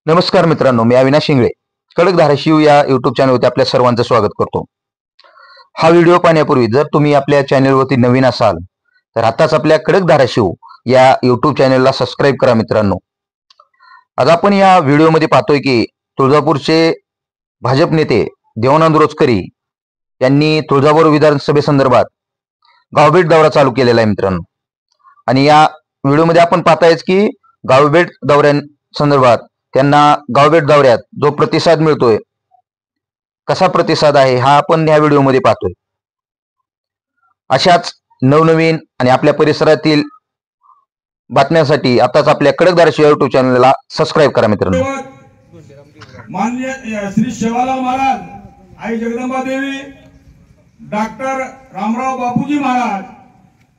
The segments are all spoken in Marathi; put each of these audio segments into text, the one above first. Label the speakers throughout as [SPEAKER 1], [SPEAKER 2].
[SPEAKER 1] नमस्कार मित्रांनो, मी अविनाश शिंगळे कडक धाराशिव या युट्यूब चॅनलवरती आपल्या सर्वांचं स्वागत करतो। हा व्हिडिओ पाहण्यापूर्वी जर तुम्ही आपल्या चॅनलवरती नवीन असाल तर आताच आपल्या कडक धाराशिव या युट्यूब चॅनलला सबस्क्राईब करा मित्रांनो। आज आपण या व्हिडिओमध्ये पाहतोय की तुळजापूरचे भाजप नेते देवानंद रोचकरी यांनी तुळजापूर विधानसभेसंदर्भात गावभेट दौरा चालू केलेला आहे मित्रांनो। आणि या व्हिडिओमध्ये आपण पाहतायच की गावभेट दौऱ्यांसंदर्भात त्यांना गावभेट दौऱ्यात जो प्रतिसाद मिळतोय, कसा प्रतिसाद आहे हा आपण या व्हिडिओमध्ये पाहतोय। अशाच नवनवीन आणि आपल्या परिसरातील बातम्यांसाठी आताच आपल्या कडक धाराशिव युट्यूब चॅनलला सबस्क्राईब करा मित्रांनो।
[SPEAKER 2] माननीय श्री शेवालाल महाराज, आई जगदंबा देवी, डॉक्टर रामराव बापूजी महाराज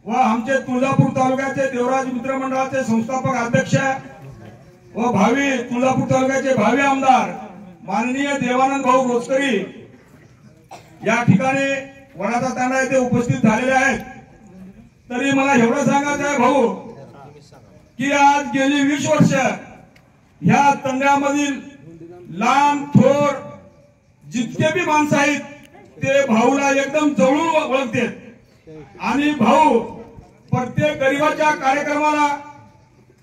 [SPEAKER 2] व आमचे तुळजापूर तालुक्याचे देवराज मित्र मंडळाचे संस्थापक अध्यक्ष व भावी तुळजापूर तालुक्याचे भावी आमदार माननीय देवानंद भाऊ रोचकरी या ठिकाणी वडाचा तांडा येथे उपस्थित झालेले आहेत। तरी मला एवढं सांगायचं आहे भाऊ की आज गेली 20 वर्ष ह्या तंड्यामधील लहान थोर जितके बी माणसं आहेत ते भाऊला एकदम जवळून ओळखतात आणि भाऊ प्रत्येक गरीबाच्या कार्यक्रमाला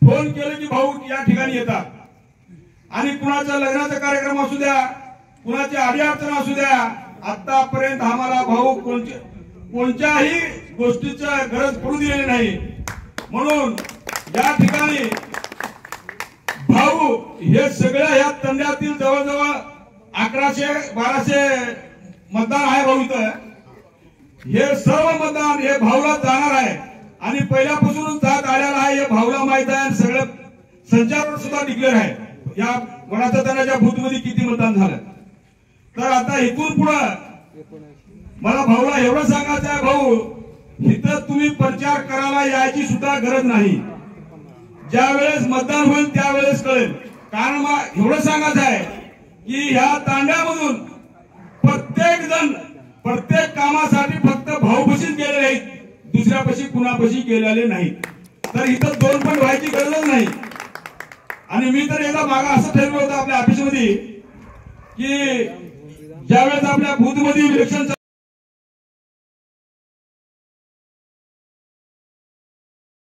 [SPEAKER 2] फोन केले की भाऊ या ठिकाणी येतात। आणि कुणाचा लग्नाचा कार्यक्रम असू द्या, कुणाची अडीअडचण असू द्या, आतापर्यंत आम्हाला भाऊ कोणत्याही गोष्टीची गरज पडू दिलेली नाही। म्हणून या ठिकाणी भाऊ हे सगळ्या या तंड्यातील जवळजवळ 1100-1200 मतदान आहे भाऊ। इथं हे सर्व मतदान हे भाऊला जाणार आहे आणि पहिल्यापासूनच जात आलेला आहे, हे भाऊला माहित आहे। सगळं संचारवर सुद्धा डिक्लेअर आहे या वडाच्या तांड्याच्या बूथ मध्ये किती मतदान झालं। तर आता इथून पुढे मला भाऊला एवढं सांगायचं आहे, भाऊ इथं तुम्ही प्रचार करायला यायची सुद्धा गरज नाही। ज्या वेळेस मतदान होईल त्यावेळेस कळेल। कारण मला एवढं सांगायचं आहे की ह्या तांड्यामधून प्रत्येक जण प्रत्येक कामासाठी फक्त भाऊपाशीच गेलेले आहेत, दुसऱ्यापाशी कुणापाशी गेलेले नाही। तर इथं दोन पण व्हायची गरजच नाही। आणि मी तर एकदा मागा असं ठरवलं होतं आपल्या ऑफिसमध्ये की ज्यावेळेस आपल्या बूथ मध्ये इलेक्शन